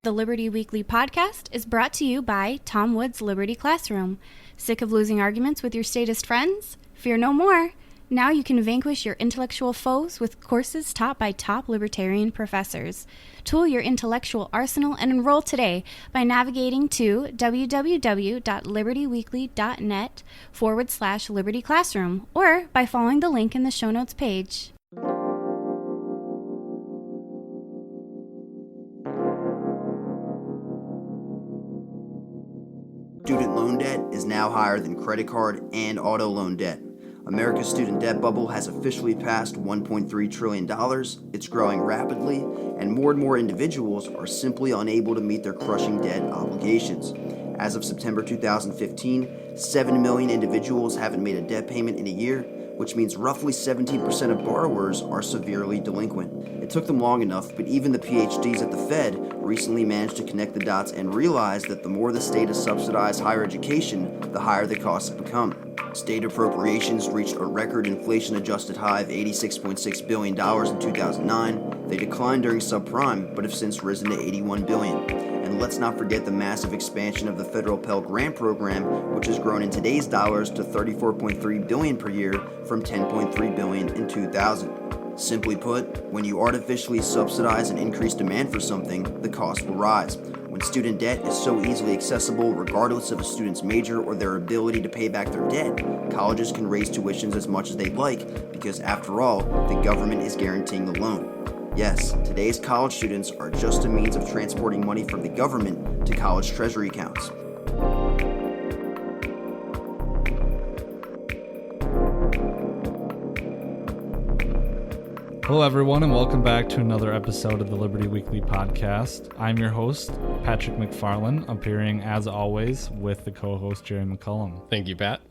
The Liberty Weekly podcast is brought to you by Tom Wood's Liberty Classroom. Sick of losing arguments with your statist friends? Fear no more. Now you can vanquish your intellectual foes with courses taught by top libertarian professors. Tool your intellectual arsenal and enroll today by navigating to www.libertyweekly.net/Liberty Classroom or by following the link in the show notes page. Student loan debt is now higher than credit card and auto loan debt. America's student debt bubble has officially passed $1.3 trillion. It's growing rapidly, and more individuals are simply unable to meet their crushing debt obligations. As of September 2015, 7 million individuals haven't made a debt payment in a year, which means roughly 17% of borrowers are severely delinquent. It took them long enough, but even the PhDs at the Fed recently managed to connect the dots and realize that the more the state has subsidized higher education, the higher the costs have become. State appropriations reached a record inflation-adjusted high of $86.6 billion in 2009. They declined during subprime, but have since risen to $81 billion. And let's not forget the massive expansion of the federal Pell Grant program, which has grown in today's dollars to $34.3 billion per year from $10.3 billion in 2000. Simply put, when you artificially subsidize and increase demand for something, the cost will rise. When student debt is so easily accessible, regardless of a student's major or their ability to pay back their debt, colleges can raise tuitions as much as they'd like because, after all, the government is guaranteeing the loan. Yes, today's college students are just a means of transporting money from the government to college treasury accounts. Hello, everyone, and welcome back to another episode of the Liberty Weekly podcast. I'm your host, Patrick McFarland, appearing, as always, with the co-host, Jerry McCullum. Thank you, Pat.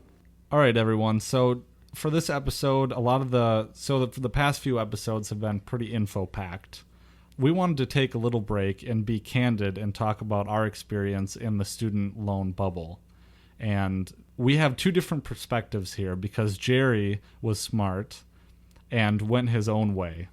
All right, everyone. So for this episode, for the past few episodes have been pretty info-packed. We wanted to take a little break and be candid and talk about our experience in the student loan bubble. And we have two different perspectives here because Jerry was smart and went his own way.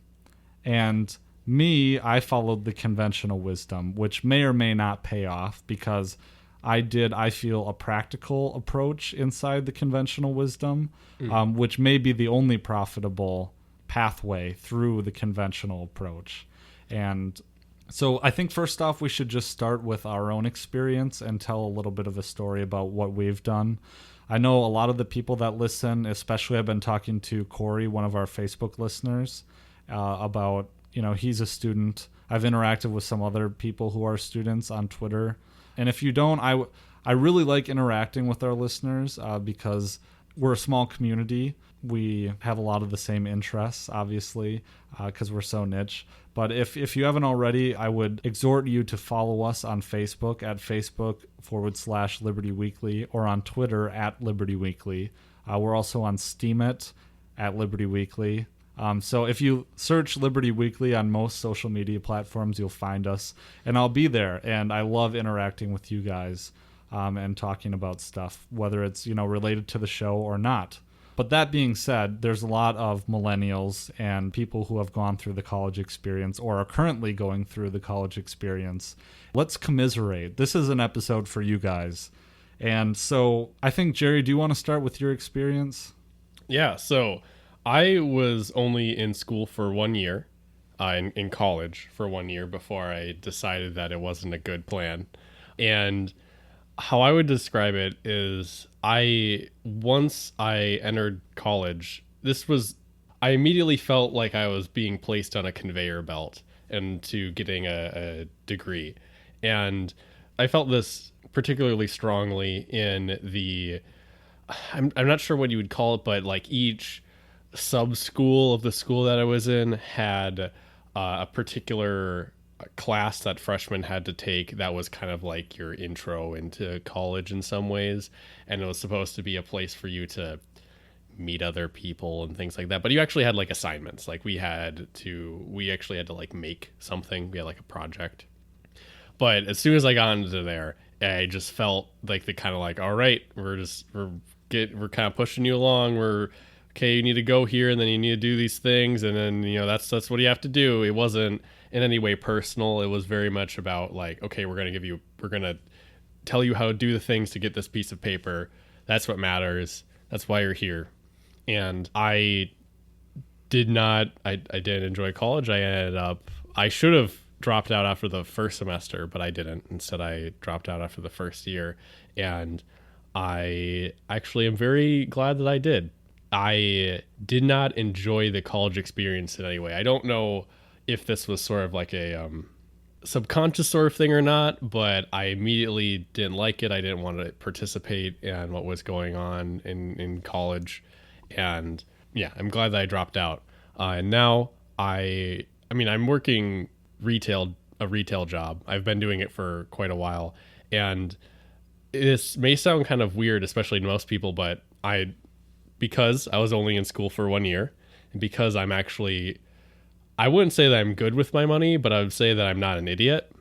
And me, I followed the conventional wisdom, which may or may not pay off because I feel, a practical approach inside the conventional wisdom, which may be the only profitable pathway through the conventional approach. And so I think first off, we should just start with our own experience and tell a little bit of a story about what we've done. I know a lot of the people that listen, especially I've been talking to Corey, one of our Facebook listeners, about, he's a student. I've interacted with some other people who are students on Twitter. And if you don't, I really like interacting with our listeners because we're a small community. We have a lot of the same interests, obviously, because we're so niche. But if you haven't already, I would exhort you to follow us on Facebook at Facebook/Liberty Weekly or on Twitter at Liberty Weekly. We're also on Steemit at Liberty Weekly. So if you search Liberty Weekly on most social media platforms, you'll find us. And I'll be there. And I love interacting with you guys and talking about stuff, whether it's related to the show or not. But that being said, there's a lot of millennials and people who have gone through the college experience or are currently going through the college experience. Let's commiserate. This is an episode for you guys. And so I think, Jerry, do you want to start with your experience? Yeah, so I was only in school for 1 year, in college for 1 year before I decided that it wasn't a good plan. And how I would describe it is once I entered college, I immediately felt like I was being placed on a conveyor belt into getting a degree. And I felt this particularly strongly in I'm not sure what you would call it, but like each sub-school of the school that I was in had a particular class that freshmen had to take that was kind of like your intro into college in some ways, and it was supposed to be a place for you to meet other people and things like that. But you actually had like assignments. Like we actually had to like make something. We had like a project. But as soon as I got into there, I just felt like the kind of like, all right, we're kind of pushing you along. Okay, you need to go here, and then you need to do these things, and then that's what you have to do. It wasn't in any way personal. It was very much about like, okay, we're going to tell you how to do the things to get this piece of paper. That's what matters. That's why you're here. And I didn't enjoy college. I should have dropped out after the first semester, but I didn't. Instead, I dropped out after the first year. And I actually am very glad that I did. I did not enjoy the college experience in any way. I don't know if this was sort of like a subconscious sort of thing or not, but I immediately didn't like it. I didn't want to participate in what was going on in college. And yeah, I'm glad that I dropped out. And now I'm working a retail job. I've been doing it for quite a while. And this may sound kind of weird, especially to most people, but because I was only in school for 1 year, and because I wouldn't say that I'm good with my money, but I would say that I'm not an idiot.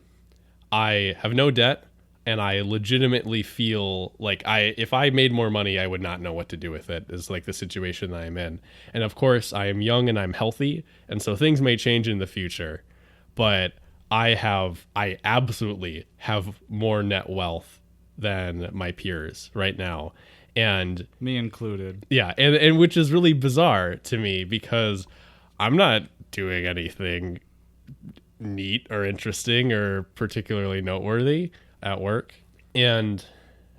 I have no debt, and I legitimately feel like if I made more money, I would not know what to do with it, is like the situation that I'm in. And of course, I am young and I'm healthy, and so things may change in the future, but I absolutely have more net wealth than my peers right now. And me included. Yeah, and which is really bizarre to me because I'm not doing anything neat or interesting or particularly noteworthy at work. And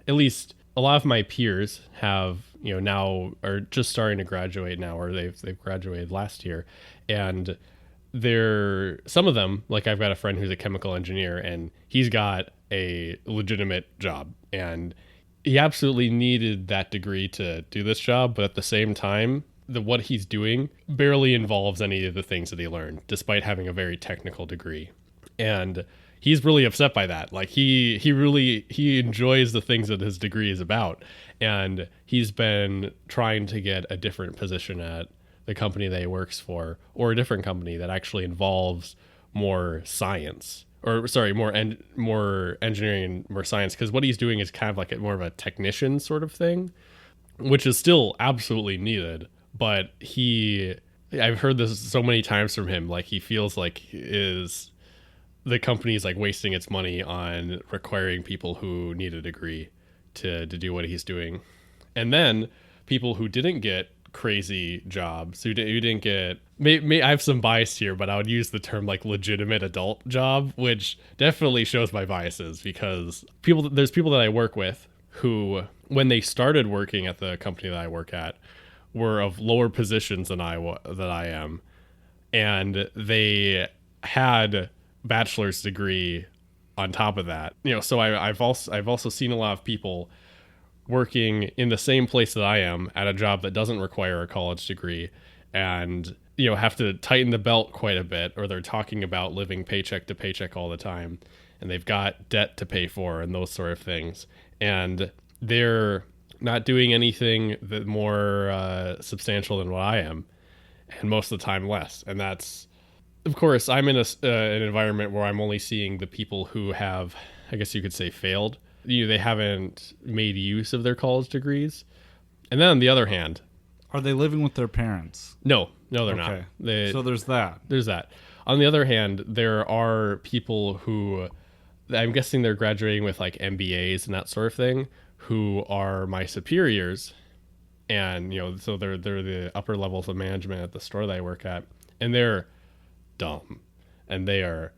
at least a lot of my peers have, now are just starting to graduate now, or they've graduated last year. And some of them, like I've got a friend who's a chemical engineer, and he's got a legitimate job, and he absolutely needed that degree to do this job, but at the same time, what he's doing barely involves any of the things that he learned, despite having a very technical degree. And he's really upset by that. Like he enjoys the things that his degree is about, and he's been trying to get a different position at the company that he works for, or a different company that actually involves more science. More engineering and more science, because what he's doing is kind of like more of a technician sort of thing, which is still absolutely needed. But I've heard this so many times from him, like he feels like the company is like wasting its money on requiring people who need a degree to do what he's doing. And then people who didn't get crazy jobs, who didn't get, I have some bias here, but I would use the term like legitimate adult job, which definitely shows my biases, because there's people that I work with who, when they started working at the company that I work at, were of lower positions than I am, and they had bachelor's degree on top of that. So I've also seen a lot of people working in the same place that I am at a job that doesn't require a college degree, and have to tighten the belt quite a bit, or they're talking about living paycheck to paycheck all the time, and they've got debt to pay for and those sort of things, and they're not doing anything that more substantial than what I am, and most of the time less. And that's, of course, I'm in an environment where I'm only seeing the people who have, I guess you could say, failed. They haven't made use of their college degrees. And then on the other hand, are they living with their parents? No, they're not. So there's that. There's that. On the other hand, there are people who, I'm guessing they're graduating with like MBAs and that sort of thing, who are my superiors, and so they're the upper levels of management at the store that I work at, and they're dumb, and they are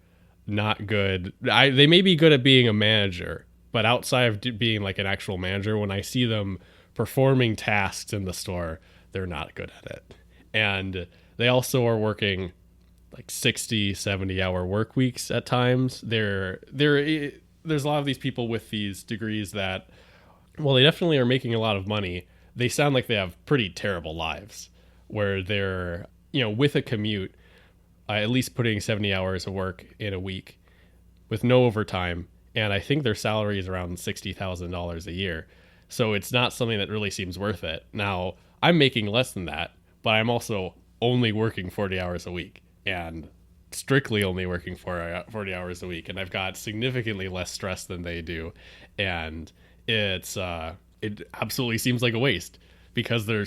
not good. They may be good at being a manager, but outside of being like an actual manager, when I see them performing tasks in the store, they're not good at it. And they also are working like 60, 70-hour work weeks at times. There's a lot of these people with these degrees that, well, they definitely are making a lot of money. They sound like they have pretty terrible lives, where they're, with a commute, at least putting 70 hours of work in a week with no overtime. And I think their salary is around $60,000 a year. So it's not something that really seems worth it. Now, I'm making less than that, but I'm also only working 40 hours a week, and strictly only working 40 hours a week. And I've got significantly less stress than they do. And it absolutely seems like a waste, because they're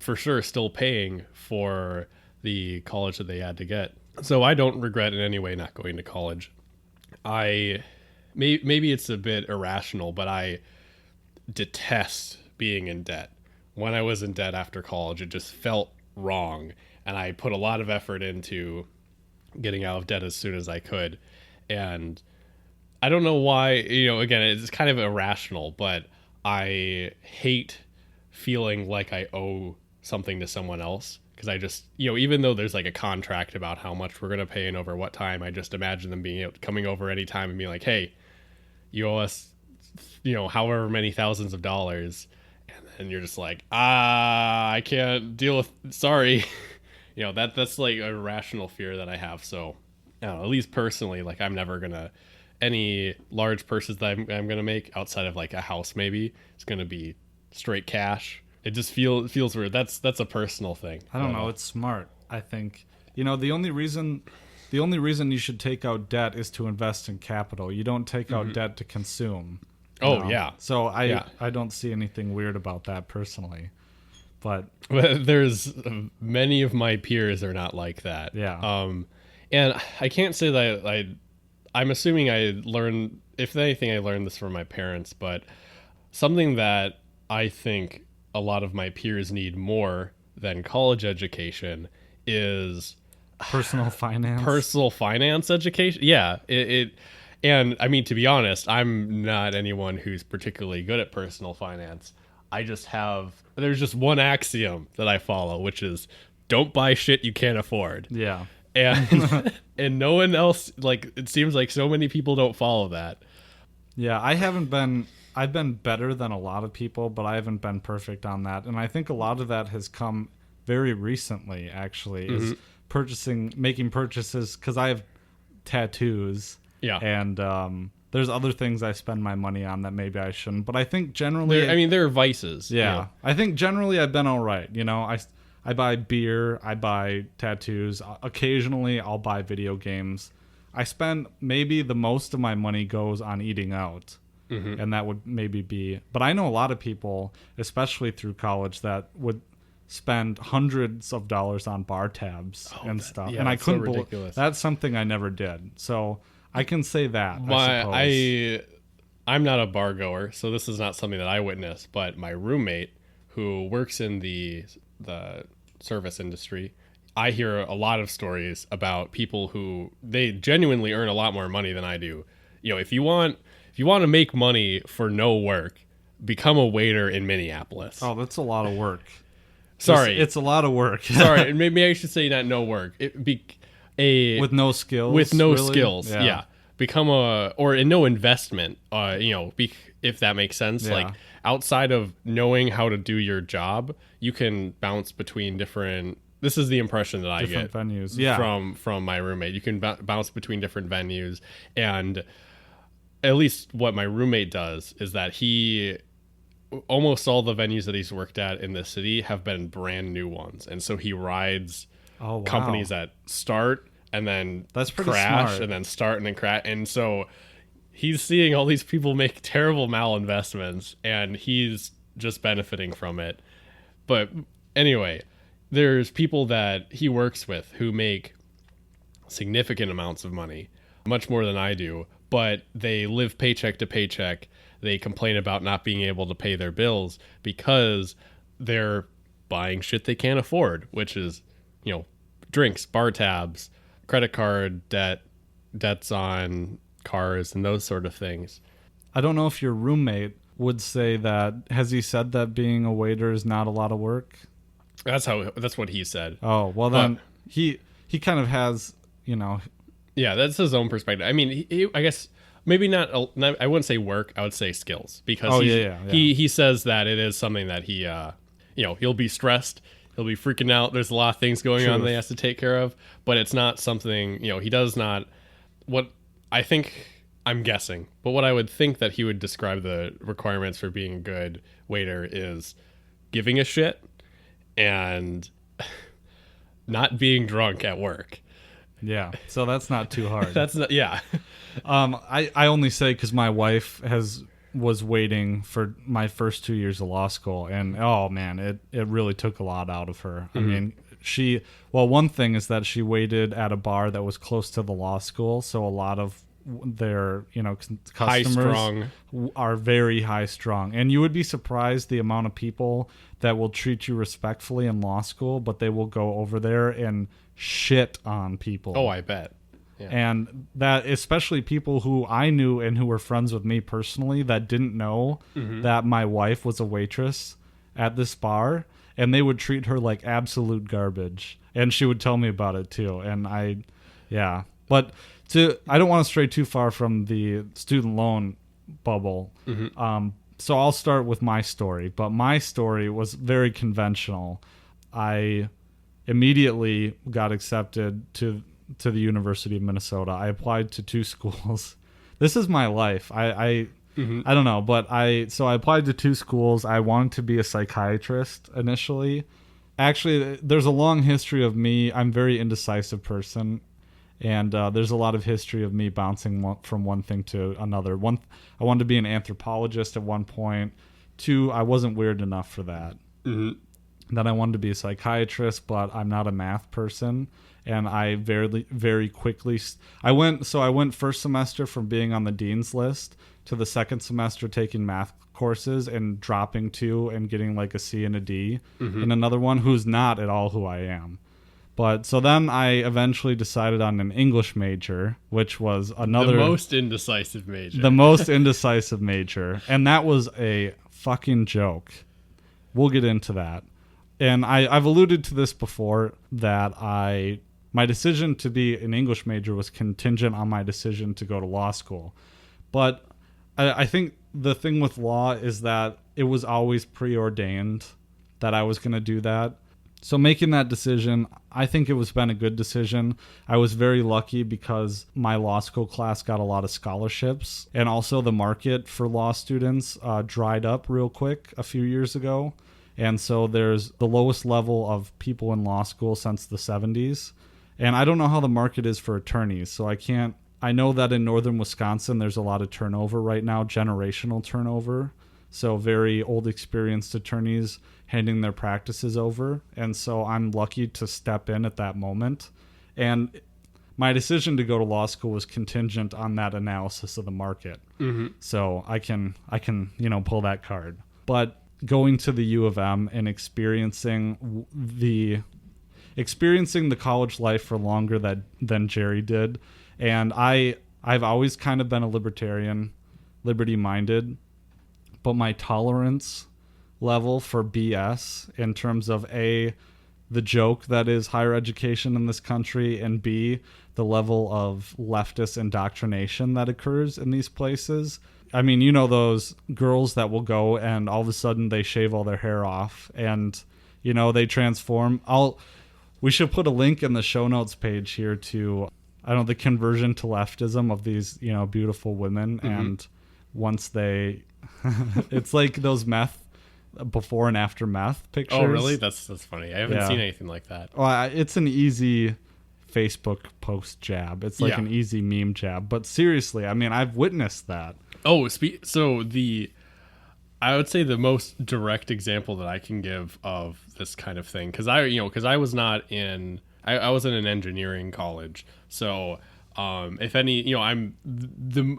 for sure still paying for the college that they had to get. So I don't regret in any way not going to college. Maybe it's a bit irrational, but I detest being in debt. When I was in debt after college, it just felt wrong, and I put a lot of effort into getting out of debt as soon as I could. And I don't know why, again, it's kind of irrational, but I hate feeling like I owe something to someone else, because I just, even though there's like a contract about how much we're going to pay and over what time, I just imagine them coming over any time and being like, hey, you owe us, however many thousands of dollars. And then you're just like, I can't deal with, sorry. That's like a rational fear that I have. So I don't know, at least personally, like I'm never going to, any large purchase that I'm going to make outside of like a house, maybe it's going to be straight cash. It just feels weird. That's a personal thing. I don't know. It's smart. I think, the only reason you should take out debt is to invest in capital. You don't take out debt to consume. Oh, yeah. So I don't see anything weird about that personally. But there's many of my peers are not like that. Yeah. And I can't say that I'm assuming I learned, if anything, I learned this from my parents, but something that I think a lot of my peers need more than college education is personal finance education. Yeah. And I mean, to be honest, I'm not anyone who's particularly good at personal finance. There's just one axiom that I follow, which is don't buy shit you can't afford. Yeah. And and no one else, like, it seems like so many people don't follow that. Yeah, I've been better than a lot of people, but I haven't been perfect on that. And I think a lot of that has come very recently, actually, is making purchases, because I have tattoos. Yeah. And there's other things I spend my money on that maybe I shouldn't. But I think generally... there are vices. Yeah. I think generally I've been all right. I buy beer, I buy tattoos. Occasionally I'll buy video games. I spend maybe the most of my money goes on eating out. And that would maybe be... But I know a lot of people, especially through college, that would spend hundreds of dollars on bar tabs and stuff. Yeah, and I couldn't so ridiculous. That's something I never did. So I can say that, I suppose. I'm not a bar goer, so this is not something that I witnessed, but my roommate, who works in the service industry, I hear a lot of stories about people who they genuinely earn a lot more money than I do. If you want to make money for no work, become a waiter in Minneapolis. Oh, that's a lot of work. Sorry. It's a lot of work. Sorry, maybe I should say not no work. With no skills. With no really? skills, yeah. Become or in no investment, if that makes sense. Yeah. Like, outside of knowing how to do your job, you can bounce between different... This is the impression that I get venues. Yeah. from my roommate. You can bounce between different venues, and at least what my roommate does is that almost all the venues that he's worked at in the city have been brand new ones, and so he rides companies that start and then that's pretty crash smart. And then start and then crash, and so he's seeing all these people make terrible malinvestments, and he's just benefiting from it. But anyway, there's people that he works with who make significant amounts of money, much more than I do, but they live paycheck to paycheck. They complain about not being able to pay their bills because they're buying shit they can't afford, which is, drinks, bar tabs, credit card debts on cars, and those sort of things. I don't know if your roommate would say that. Has he said that being a waiter is not a lot of work? That's what he said. Oh, well then he kind of has, Yeah, that's his own perspective. I mean, I guess maybe not. I wouldn't say work. I would say skills, because he says that it is something that he, he'll be stressed. He'll be freaking out. There's a lot of things going on that he has to take care of, but it's not something, he does not. What I think, I'm guessing, but what I would think that he would describe the requirements for being a good waiter is giving a shit and not being drunk at work. Yeah, so that's not too hard. That's not, yeah. I only say because my wife was waiting for my first 2 years of law school, and oh man, it really took a lot out of her. I mean, one thing is that she waited at a bar that was close to the law school, so a lot of their customers are very high strung, and you would be surprised the amount of people that will treat you respectfully in law school, but they will go over there and shit on people. Oh, I bet. Yeah. And that, especially people who I knew and who were friends with me personally, that didn't know that my wife was a waitress at this bar, and they would treat her like absolute garbage, and she would tell me about it too. And but I don't want to stray too far from the student loan bubble. So I'll start with my story, but my story was very conventional. I immediately got accepted to the University of Minnesota. I applied to 2 schools. This is my life. I don't know, but I applied to 2 schools. I wanted to be a psychiatrist initially. Actually, there's a long history of me. I'm a very indecisive person. And there's a lot of history of me bouncing from one thing to another. I wanted to be an anthropologist at one point. 2, I wasn't weird enough for that. Then I wanted to be a psychiatrist, but I'm not a math person. And I very quickly... I went first semester from being on the dean's list to the second semester taking math courses and dropping 2 and getting like a C and a D in another one, who's not at all who I am. But so then I eventually decided on an English major, which was another... The most indecisive major. The most indecisive major. And that was a fucking joke. We'll get into that. And I've alluded to this before, that my decision to be an English major was contingent on my decision to go to law school. But I think the thing with law is that it was always preordained that I was going to do that. So making that decision, I think it was been a good decision. I was very lucky because my law school class got a lot of scholarships, and also the market for law students dried up real quick a few years ago. And so there's the lowest level of people in law school since the 70s. And I don't know how the market is for attorneys, so I know that in northern Wisconsin there's a lot of turnover right now, generational turnover. So very old experienced attorneys handing their practices over. And so I'm lucky to step in at that moment. And my decision to go to law school was contingent on that analysis of the market. So I can pull that card. But going to the U of M and experiencing the college life for longer than Jerry did. And I've always kind of been a libertarian, liberty-minded. But my tolerance level for BS in terms of A, the joke that is higher education in this country, and B, the level of leftist indoctrination that occurs in these places. I mean, those girls that will go and all of a sudden they shave all their hair off and, they transform. We should put a link in the show notes page here to, the conversion to leftism of these, beautiful women. And once they... it's like those meth before and after meth pictures. Oh, really? That's funny. I haven't seen anything like that. Well, it's an easy Facebook post jab. It's like an easy meme jab. But seriously, I mean, I've witnessed that. Oh, I would say the most direct example that I can give of this kind of thing, because I was not in, I was in an engineering college, so. If any, I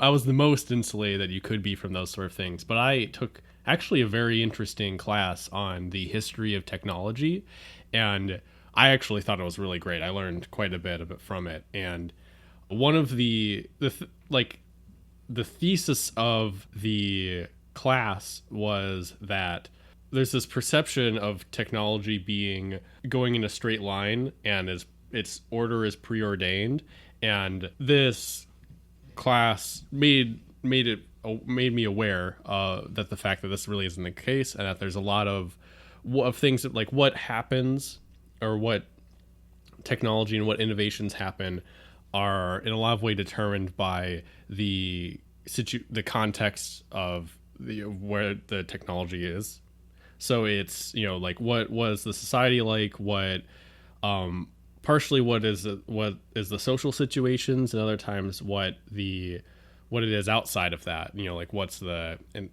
was the most insulated that you could be from those sort of things. But I took actually a very interesting class on the history of technology, and I actually thought it was really great. I learned quite a bit from it. And one of the thesis of the class was that there's this perception of technology going in a straight line, and its order is preordained. And this class made me aware that the fact that this really isn't the case, and that there's a lot of things that, like, what happens or what technology and what innovations happen are in a lot of way determined by the context of where the technology is. So it's what was the society like, partially what is the social situations, and other times what it is outside of that. And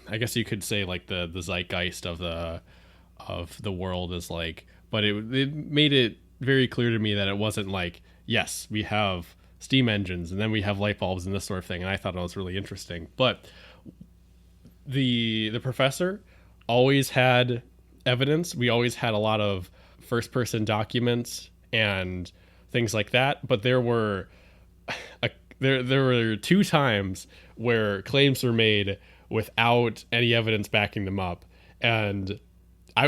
I guess you could say like the zeitgeist of the world is like but it made it very clear to me that it wasn't like, yes, we have steam engines and then we have light bulbs and this sort of thing. And I thought it was really interesting. But the professor always had evidence. We always had a lot of first person documents and things like that. But there were there were 2 times where claims were made without any evidence backing them up. And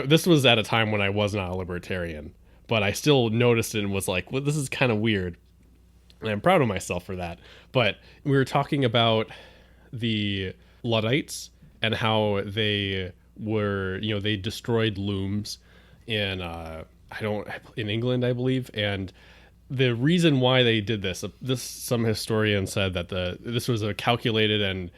this was at a time when I was not a libertarian, but I still noticed it and was like, well, this is kind of weird. And I'm proud of myself for that. But we were talking about the Luddites and how they were, they destroyed looms in England, I believe. And the reason why they did this some historian said that this was a calculated and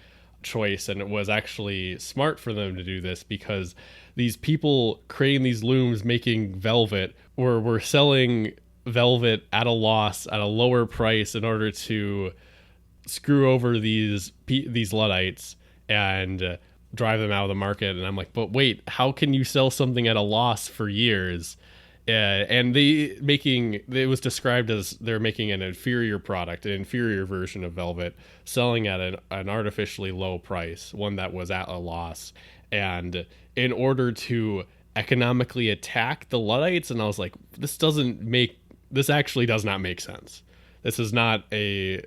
choice, and it was actually smart for them to do this because these people creating these looms, making velvet, were selling velvet at a loss at a lower price in order to screw over these Luddites and drive them out of the market. And I'm like, but wait, how can you sell something at a loss for years? And it was described as they're making an inferior product, an inferior version of velvet, selling at an artificially low price, one that was at a loss. And in order to economically attack the Luddites, and I was like, this actually does not make sense. This is not a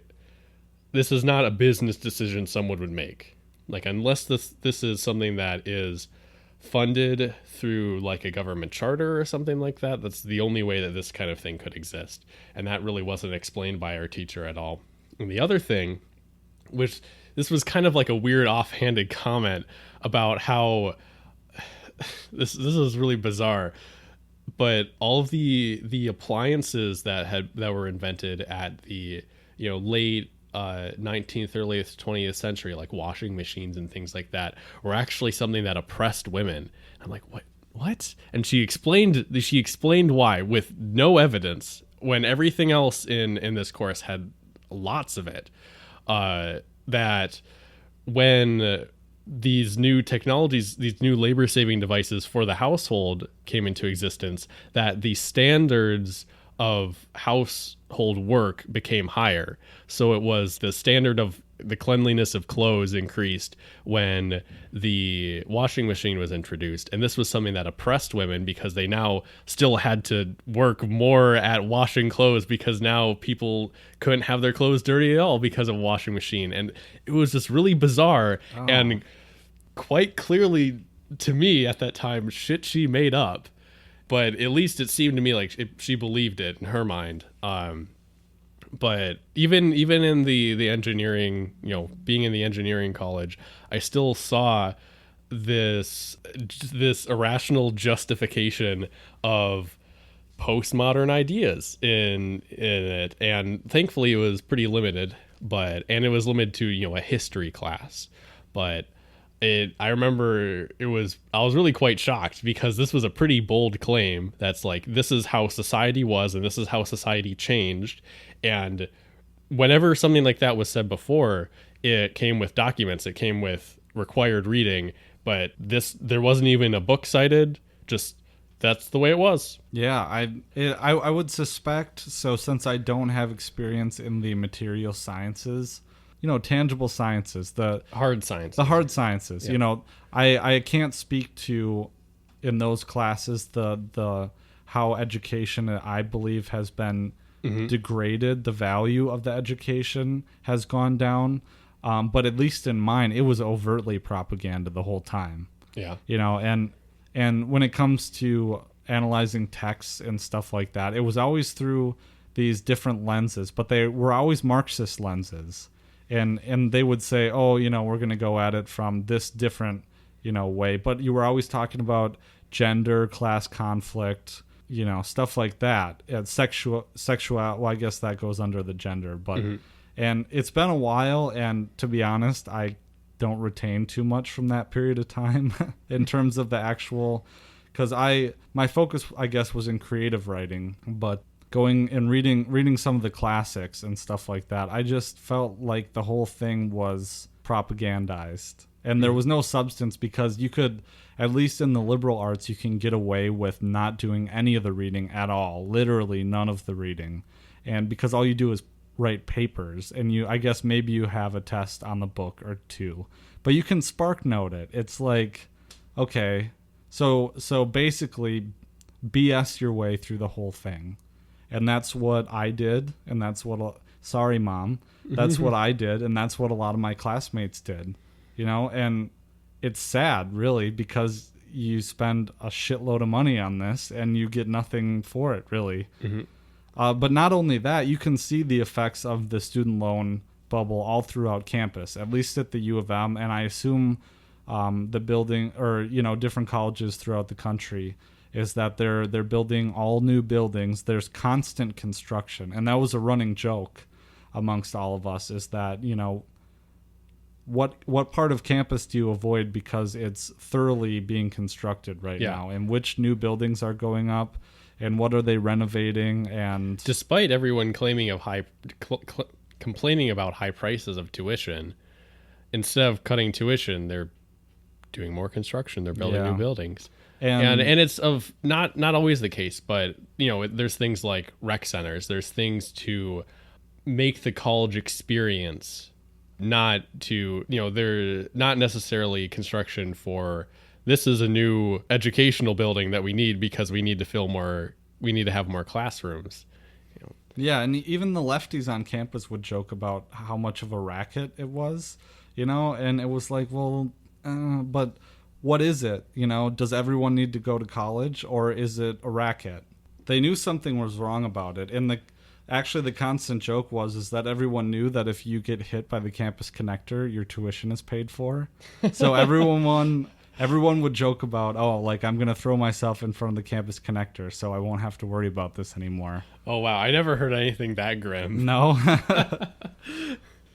business decision someone would make. Like, unless this is something that is funded through like a government charter or something like that, that's the only way that this kind of thing could exist. And that really wasn't explained by our teacher at all. And the other thing, which this was kind of like a weird offhanded comment about how this is really bizarre, but all of the appliances that were invented at the late 19th, early 20th century, like washing machines and things like that, were actually something that oppressed women. I'm like, what? And she explained why with no evidence, when everything else in this course had lots of it, that when these new technologies, these new labor-saving devices for the household came into existence, that the standards of household work became higher. So it was the standard of the cleanliness of clothes increased when the washing machine was introduced. And this was something that oppressed women because they now still had to work more at washing clothes because now people couldn't have their clothes dirty at all because of a washing machine. And it was just really bizarre. Oh. And quite clearly to me at that time, shit she made up. But at least it seemed to me like she believed it in her mind. But even in the engineering, being in the engineering college, I still saw this irrational justification of postmodern ideas in it. And thankfully it was pretty limited, and it was limited to, a history class. But I remember I was really quite shocked because this was a pretty bold claim that's like, this is how society was and this is how society changed. And whenever something like that was said before, it came with documents, it came with required reading, but there wasn't even a book cited, just that's the way it was. Yeah, I would suspect, so since I don't have experience in the material sciences, tangible sciences, the hard sciences. Yeah. I can't speak to in those classes the how education, I believe, has been degraded. The value of the education has gone down. But at least in mine, it was overtly propaganda the whole time. Yeah. And when it comes to analyzing texts and stuff like that, it was always through these different lenses, but they were always Marxist lenses. And they would say, oh, we're going to go at it from this different, way. But you were always talking about gender, class conflict, stuff like that. And sexual, well, I guess that goes under the gender. But and it's been a while, and to be honest, I don't retain too much from that period of time in terms of the actual, because my focus, I guess, was in creative writing, but going and reading some of the classics and stuff like that, I just felt like the whole thing was propagandized. And there was no substance, because you could, at least in the liberal arts, you can get away with not doing any of the reading at all. Literally none of the reading. And because all you do is write papers, and I guess maybe you have a test on the book or two. But you can spark note it. It's like, okay, so basically BS your way through the whole thing. And that's what I did, and that's what, sorry, Mom, that's what I did, and that's what a lot of my classmates did. And it's sad, really, because you spend a shitload of money on this and you get nothing for it, really. But not only that, you can see the effects of the student loan bubble all throughout campus, at least at the U of M, and I assume the building, or different colleges throughout the country, is that they're building all new buildings. There's constant construction, and that was a running joke amongst all of us, is that what part of campus do you avoid because it's thoroughly being constructed right now, and which new buildings are going up, and what are they renovating? And despite everyone claiming of complaining about high prices of tuition, instead of cutting tuition, they're doing more construction. They're building new buildings. And it's of not always the case, but there's things like rec centers. There's things to make the college experience, not to, they're not necessarily construction for, this is a new educational building that we need because we need to have more classrooms. Yeah, and even the lefties on campus would joke about how much of a racket it was, and it was like, well, but what is it? Does everyone need to go to college, or is it a racket? They knew something was wrong about it, and the constant joke is that everyone knew that if you get hit by the campus connector, your tuition is paid for. So everyone would joke about, I'm going to throw myself in front of the campus connector so I won't have to worry about this anymore. Oh, wow. I never heard anything that grim. No.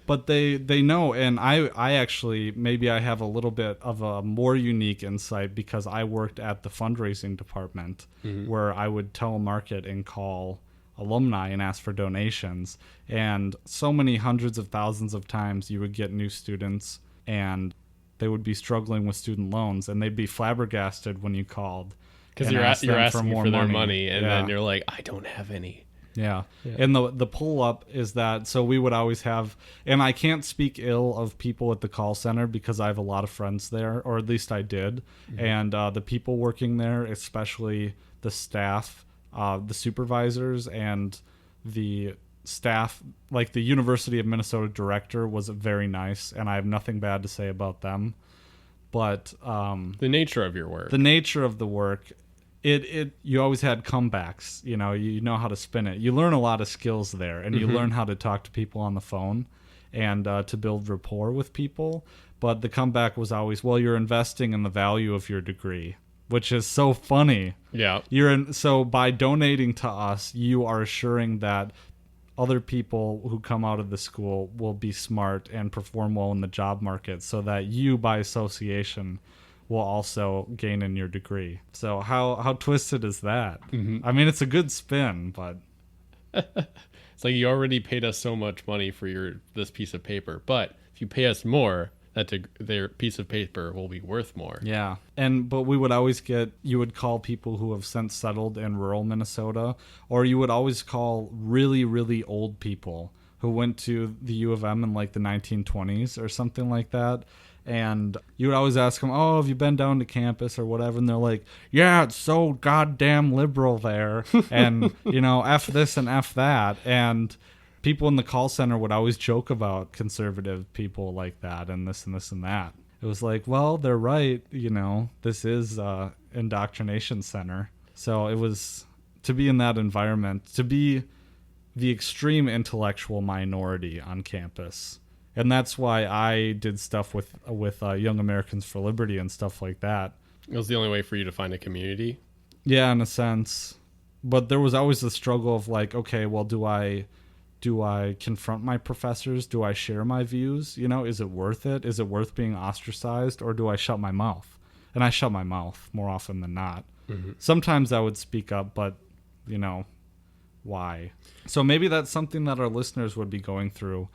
But they know, and I actually, maybe I have a little bit of a more unique insight because I worked at the fundraising department, where I would telemarket and call alumni and ask for donations. And so many hundreds of thousands of times you would get new students, and they would be struggling with student loans, and they'd be flabbergasted when you called. Because you're asking for their money, and then you're like, I don't have any. Yeah. And the pull-up is that, so we would always have, and I can't speak ill of people at the call center because I have a lot of friends there, or at least I did. And the people working there, especially the staff, the supervisors, and the staff, like the University of Minnesota director was very nice, and I have nothing bad to say about them. But the nature of your work. The nature of the work, you always had comebacks. You know how to spin it. You learn a lot of skills there, and you learn how to talk to people on the phone and to build rapport with people. But the comeback was always, well, you're investing in the value of your degree, which is so funny. Yeah. So by donating to us, you are assuring that other people who come out of the school will be smart and perform well in the job market, so that you, by association, will also gain in your degree. So how twisted is that? I mean, it's a good spin, but it's like, you already paid us so much money for this piece of paper, but if you pay us more, their piece of paper will be worth more. Yeah. But we would always you would call people who have since settled in rural Minnesota, or you would always call really, really old people who went to the U of M in like the 1920s or something like that. And you would always ask them, oh, have you been down to campus or whatever? And they're like, yeah, it's so goddamn liberal there. And, F this and F that. And people in the call center would always joke about conservative people like that and this and this and that. It was like, well, they're right. This is indoctrination center. So it was, to be in that environment, to be the extreme intellectual minority on campus. And that's why I did stuff with Young Americans for Liberty and stuff like that. It was the only way for you to find a community? Yeah, in a sense. But there was always the struggle of like, okay, well, do I confront my professors? Do I share my views? Is it worth it? Is it worth being ostracized? Or do I shut my mouth? And I shut my mouth more often than not. Sometimes I would speak up, but, why? So maybe that's something that our listeners would be going through,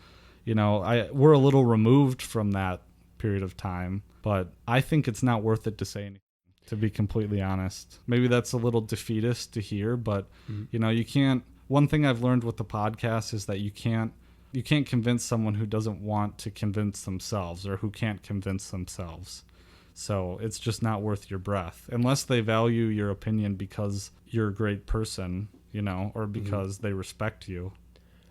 we're a little removed from that period of time, but I think it's not worth it to say anything, to be completely honest. Maybe that's a little defeatist to hear, but you can't. One thing I've learned with the podcast is that you can't convince someone who doesn't want to convince themselves, or who can't convince themselves. So it's just not worth your breath unless they value your opinion because you're a great person, or because they respect you.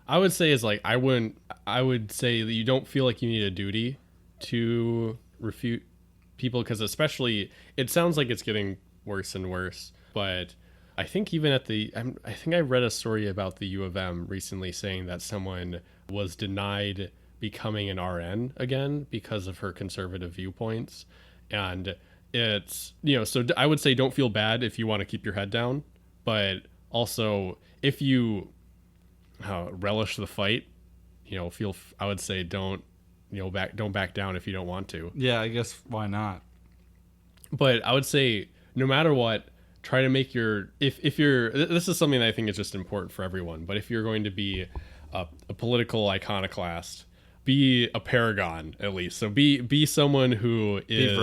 I would say I would say that you don't feel like you need a duty to refute people, because especially it sounds like it's getting worse and worse. But I think even I think I read a story about the U of M recently saying that someone was denied becoming an RN again because of her conservative viewpoints. And it's, so I would say don't feel bad if you want to keep your head down, but also if you relish the fight, I would say don't back down if you don't want to. Yeah, I guess why not? But I would say no matter what, try to make if you're, this is something that I think is just important for everyone, but if you're going to be a political iconoclast, be a paragon at least. So be someone who is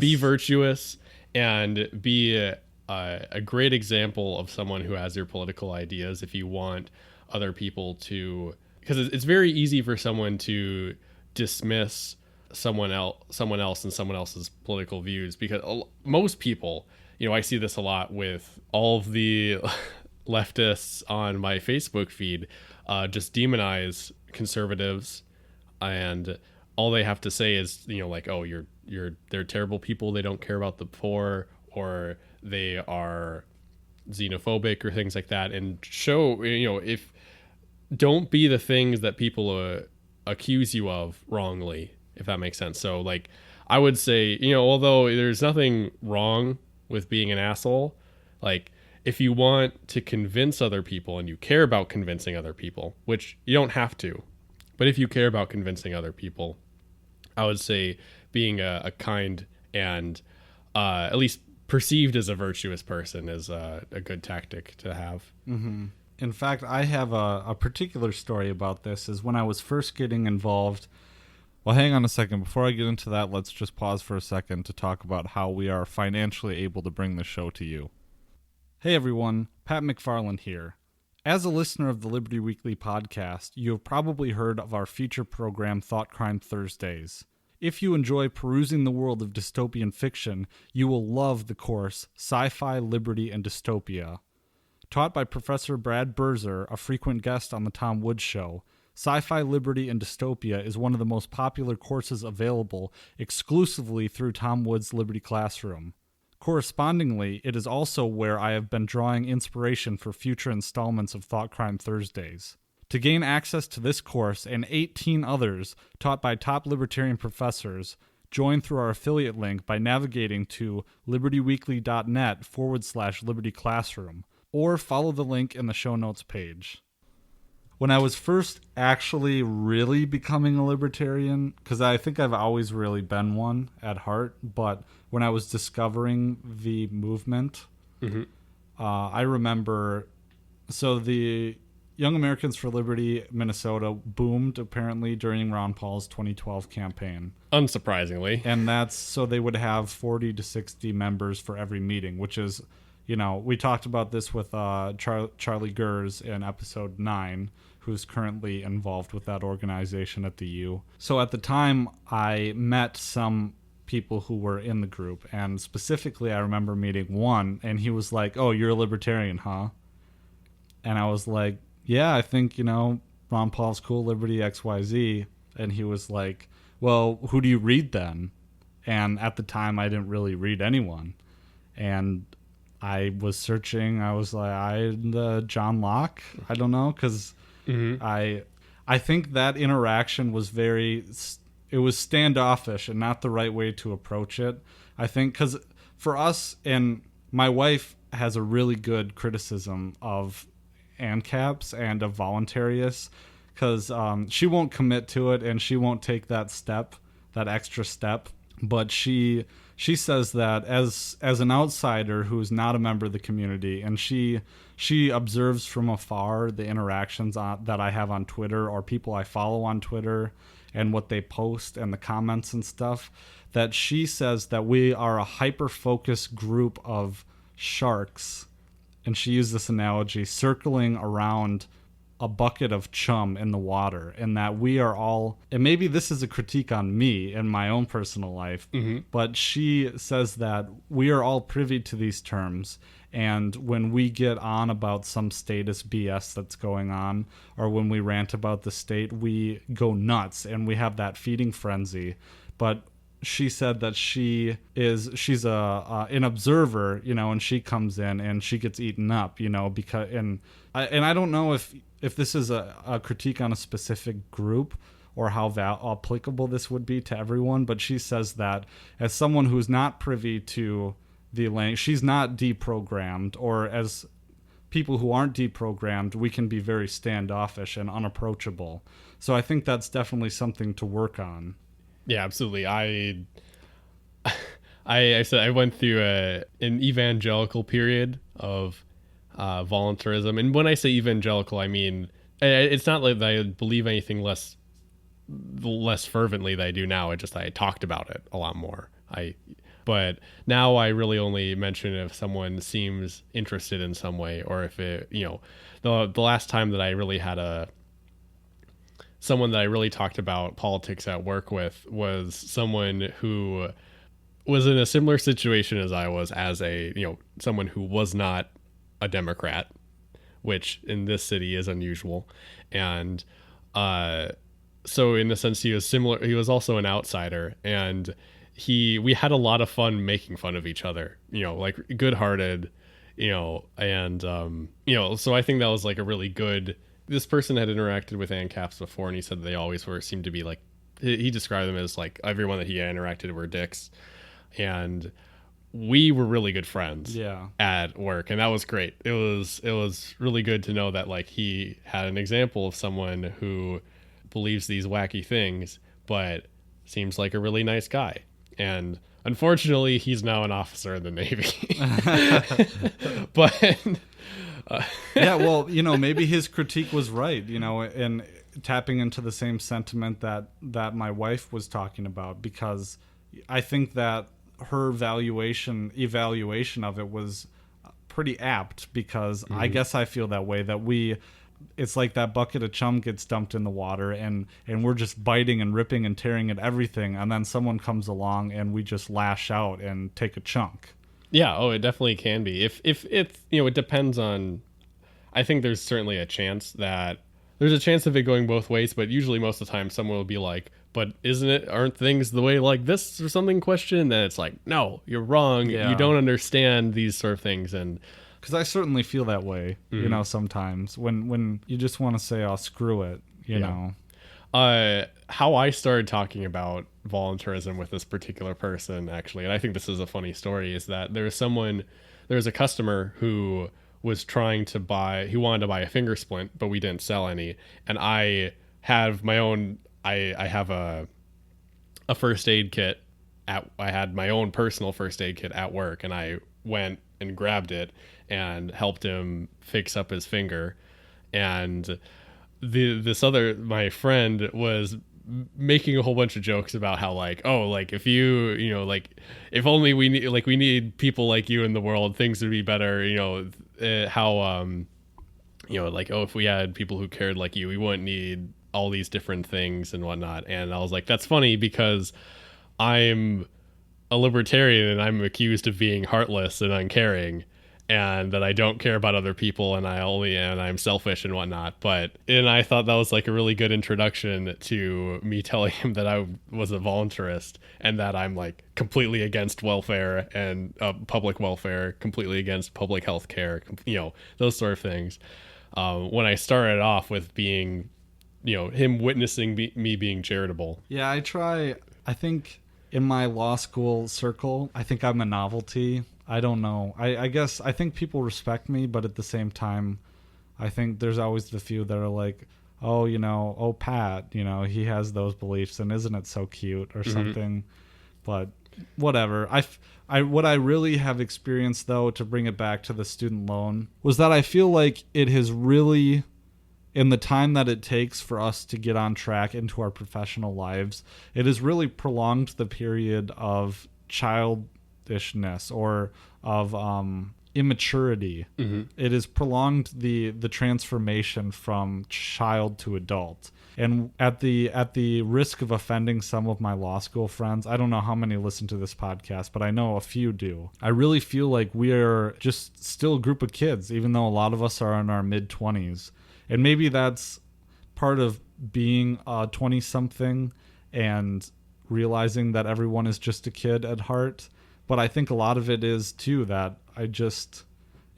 be virtuous and be a great example of someone who has your political ideas. If you want other people to, because it's very easy for someone to dismiss someone else and someone else's political views, because most people, I see this a lot with all of the leftists on my Facebook feed, just demonize conservatives, and all they have to say is, oh, they're terrible people, they don't care about the poor, or they are xenophobic or things like that, and show, if don't be the things that people accuse you of wrongly, if that makes sense. So I would say, although there's nothing wrong with being an asshole, if you want to convince other people and you care about convincing other people, which you don't have to, but if you care about convincing other people, I would say being a kind and at least perceived as a virtuous person is a good tactic to have. Mm-hmm. In fact, I have a particular story about this. Is when I was first getting involved. Well, hang on a second. Before I get into that, let's just pause for a second to talk about how we are financially able to bring the show to you. Hey everyone, Pat McFarland here. As a listener of the Liberty Weekly podcast, you have probably heard of our feature program, Thoughtcrime Thursdays. If you enjoy perusing the world of dystopian fiction, you will love the course Sci-Fi, Liberty, and Dystopia. Taught by Professor Brad Berzer, a frequent guest on the Tom Woods Show, Sci-Fi, Liberty, and Dystopia is one of the most popular courses available exclusively through Tom Woods' Liberty Classroom. Correspondingly, it is also where I have been drawing inspiration for future installments of Thoughtcrime Thursdays. To gain access to this course and 18 others taught by top libertarian professors, join through our affiliate link by navigating to libertyweekly.net/Liberty Classroom, or follow the link in the show notes page. When I was first actually really becoming a libertarian, because I think I've always really been one at heart, but when I was discovering the movement, I remember, so the Young Americans for Liberty Minnesota boomed apparently during Ron Paul's 2012 campaign. Unsurprisingly. And that's, so they would have 40 to 60 members for every meeting, which is, we talked about this with Charlie Gers in episode 9, who's currently involved with that organization at the U. So at the time, I met some people who were in the group, and specifically I remember meeting one, and he was like, "Oh, you're a libertarian, huh?" And I was like, "Yeah, I think, Ron Paul's cool, Liberty, XYZ." And he was like, "Well, who do you read then?" And at the time, I didn't really read anyone. And I was searching. I was like, John Locke? I don't know, because I think that interaction was it was standoffish and not the right way to approach it. I think because for us, and my wife has a really good criticism of ANCAPs and of voluntarists, because she won't commit to it and she won't take that extra step but she says that as an outsider who's not a member of the community, and she observes from afar the interactions that I have on Twitter, or people I follow on Twitter, and what they post and the comments and stuff, that she says that we are a hyper-focused group of sharks, and she used this analogy, circling around a bucket of chum in the water, and that we are all, and maybe this is a critique on me in my own personal life, but she says that we are all privy to these terms, and when we get on about some status BS that's going on, or when we rant about the state, we go nuts and we have that feeding frenzy. But she said that she's an observer, and she comes in and she gets eaten up, because I don't know if this is a critique on a specific group or how applicable this would be to everyone, but she says that as someone who's not privy to the language, she's not deprogrammed, or as people who aren't deprogrammed, we can be very standoffish and unapproachable. So I think that's definitely something to work on. Yeah, absolutely. I said I went through an evangelical period of volunteerism, and when I say evangelical, I mean it's not like I believe anything less fervently than I do now. It's just I talked about it a lot more. But now I really only mention if someone seems interested in some way, or if it, the last time that I really had someone that I really talked about politics at work with was someone who was in a similar situation as I was, as someone who was not a Democrat, which in this city is unusual. And so in a sense he was similar. He was also an outsider, and we had a lot of fun making fun of each other, like good-hearted, and so I think that was like a really good. This person had interacted with ANCAPs before, and he said they always seemed to be like, he described them as like everyone that he interacted were dicks, and we were really good friends at work, and that was great. It was really good to know that like he had an example of someone who believes these wacky things but seems like a really nice guy. And unfortunately he's now an officer in the Navy. But yeah, well, maybe his critique was right, and tapping into the same sentiment that my wife was talking about, because I think that her evaluation of it was pretty apt, because I guess I feel that way, that it's like that bucket of chum gets dumped in the water, and we're just biting and ripping and tearing at everything, and then someone comes along and we just lash out and take a chunk. Yeah, it definitely can be. If it's, it depends on, I think there's certainly a chance of it going both ways, but usually most of the time someone will be like, but aren't things the way like this or something question? Then it's like, no, you're wrong. Yeah. You don't understand these sort of things. And because I certainly feel that way, sometimes when you just want to say, oh, screw it, you know. How I started talking about volunteerism with this particular person, actually, and I think this is a funny story, is that there was a customer who was wanted to buy a finger splint, but we didn't sell any. And I have my own, I have a first aid kit I had my own personal first aid kit at work, and I went and grabbed it and helped him fix up his finger. And my friend was making a whole bunch of jokes about how like, oh, like if if only we need people like you in the world, things would be better. Like, oh, if we had people who cared like you, we wouldn't need all these different things and whatnot. And I was like, that's funny because I'm a libertarian and I'm accused of being heartless and uncaring, and that I don't care about other people, and I'm selfish and whatnot. And I thought that was like a really good introduction to me telling him that I was a voluntarist and that I'm like completely against welfare and public welfare, completely against public health care, those sort of things. When I started off with being, him witnessing me being charitable. Yeah, I think in my law school circle, I think I'm a novelty. I don't know. I guess I think people respect me, but at the same time, I think there's always the few that are like, oh, Pat, he has those beliefs, and isn't it so cute or something. But whatever. What I really have experienced, though, to bring it back to the student loan, was that I feel like it has really, in the time that it takes for us to get on track into our professional lives, it has really prolonged the period of childishness or of immaturity. Mm-hmm. It has prolonged the transformation from child to adult. And at the risk of offending some of my law school friends, I don't know how many listen to this podcast, but I know a few do. I really feel like we are just still a group of kids, even though a lot of us are in our mid-20s. And maybe that's part of being a 20-something and realizing that everyone is just a kid at heart. But I think a lot of it is, too, that I just,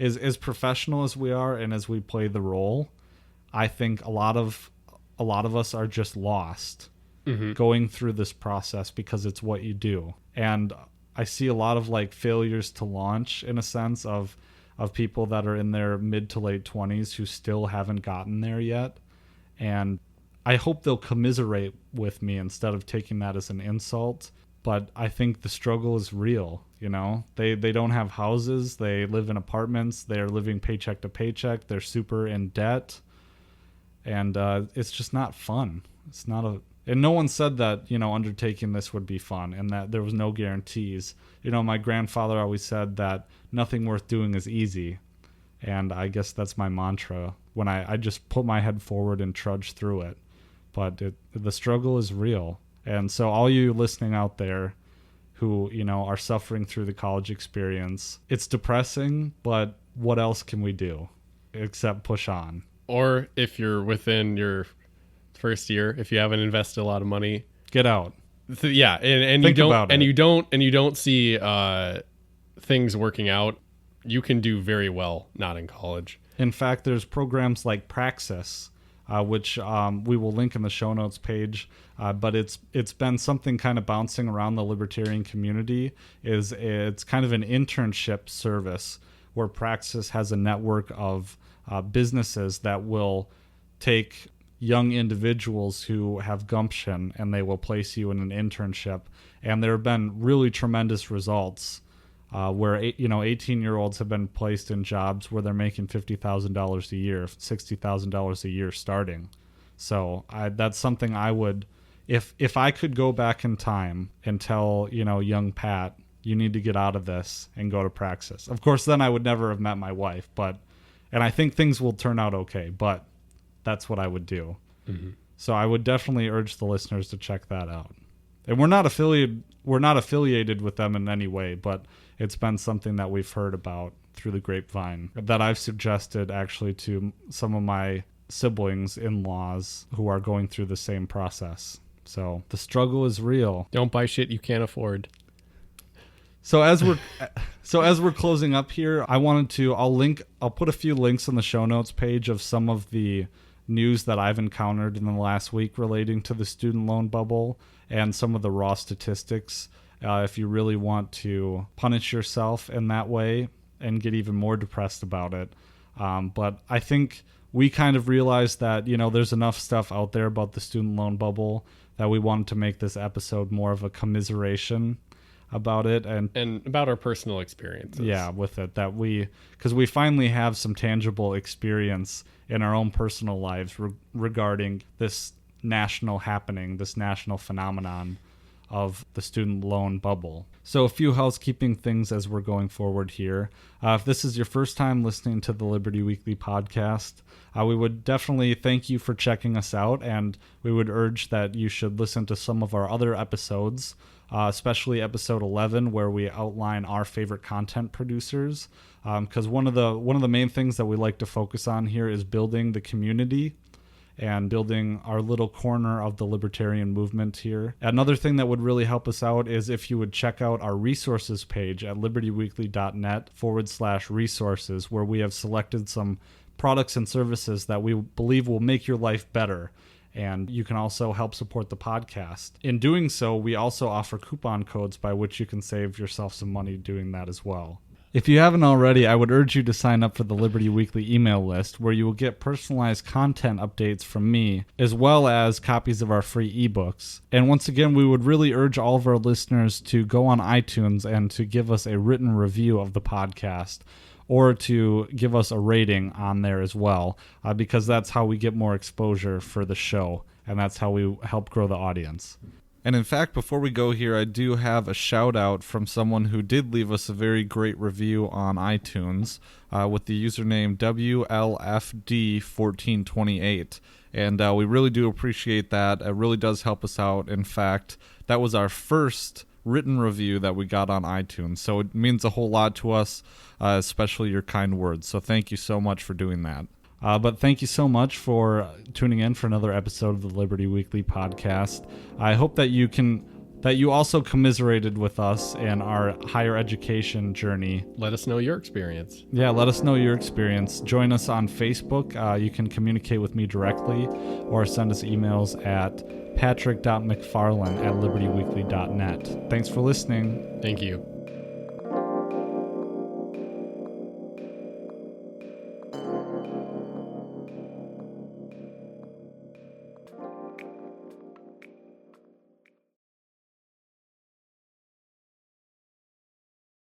as professional as we are and as we play the role, I think a lot of us are just lost going through this process because it's what you do. And I see a lot of like failures to launch, in a sense, of people that are in their mid to late 20s who still haven't gotten there yet. And I hope they'll commiserate with me instead of taking that as an insult. But I think the struggle is real, you know? They don't have houses. They live in apartments. They're living paycheck to paycheck. They're super in debt. And it's just not fun. It's not and no one said that, you know, undertaking this would be fun and that there was no guarantees. You know, my grandfather always said that nothing worth doing is easy. And I guess that's my mantra when I just put my head forward and trudge through it. But the struggle is real. And so all you listening out there who, you know, are suffering through the college experience, it's depressing, but what else can we do except push on? Or if you're within your first year, if you haven't invested a lot of money, get out. Yeah, and Think you don't about and it. you don't see things working out, you can do very well not in college. In fact, there's programs like Praxis, which we will link in the show notes page. But it's been something kind of bouncing around the libertarian community. It's kind of an internship service where Praxis has a network of businesses that will take young individuals who have gumption and they will place you in an internship. And there have been really tremendous results where 18-year-olds have been placed in jobs where they're making $50,000 a year, $60,000 a year starting. So that's something I would, if I could go back in time and tell, you know, young Pat, you need to get out of this and go to Praxis. Of course, then I would never have met my wife, and I think things will turn out okay, but that's what I would do. Mm-hmm. So I would definitely urge the listeners to check that out. And we're not affiliated with them in any way, but it's been something that we've heard about through the grapevine that I've suggested actually to some of my siblings, in-laws, who are going through the same process. So the struggle is real. Don't buy shit you can't afford. So as we're closing up here, I'll put a few links on the show notes page of some of the news that I've encountered in the last week relating to the student loan bubble and some of the raw statistics. If you really want to punish yourself in that way and get even more depressed about it. But I think we kind of realized that, you know, there's enough stuff out there about the student loan bubble that we wanted to make this episode more of a commiseration about it and about our personal experiences. Yeah, with it, because we finally have some tangible experience in our own personal lives regarding this national happening, this national phenomenon of the student loan bubble. So a few housekeeping things as we're going forward here. If this is your first time listening to the Liberty Weekly podcast, we would definitely thank you for checking us out, and we would urge that you should listen to some of our other episodes, especially episode 11, where we outline our favorite content producers. Because one of the main things that we like to focus on here is building the community and building our little corner of the libertarian movement here. Another thing that would really help us out is if you would check out our resources page at libertyweekly.net/resources, where we have selected some products and services that we believe will make your life better. And you can also help support the podcast. In doing so, we also offer coupon codes by which you can save yourself some money doing that as well. If you haven't already, I would urge you to sign up for the Liberty Weekly email list, where you will get personalized content updates from me, as well as copies of our free ebooks. And once again, we would really urge all of our listeners to go on iTunes and to give us a written review of the podcast, or to give us a rating on there as well, because that's how we get more exposure for the show, and that's how we help grow the audience. And in fact, before we go here, I do have a shout out from someone who did leave us a very great review on iTunes with the username WLFD1428. And we really do appreciate that. It really does help us out. In fact, that was our first written review that we got on iTunes. So it means a whole lot to us, especially your kind words. So thank you so much for doing that. But thank you so much for tuning in for another episode of the Liberty Weekly podcast. I hope that you also commiserated with us in our higher education journey. Let us know your experience. Yeah, let us know your experience. Join us on Facebook. You can communicate with me directly or send us emails at patrick.mcfarland@libertyweekly.net. Thanks for listening. Thank you.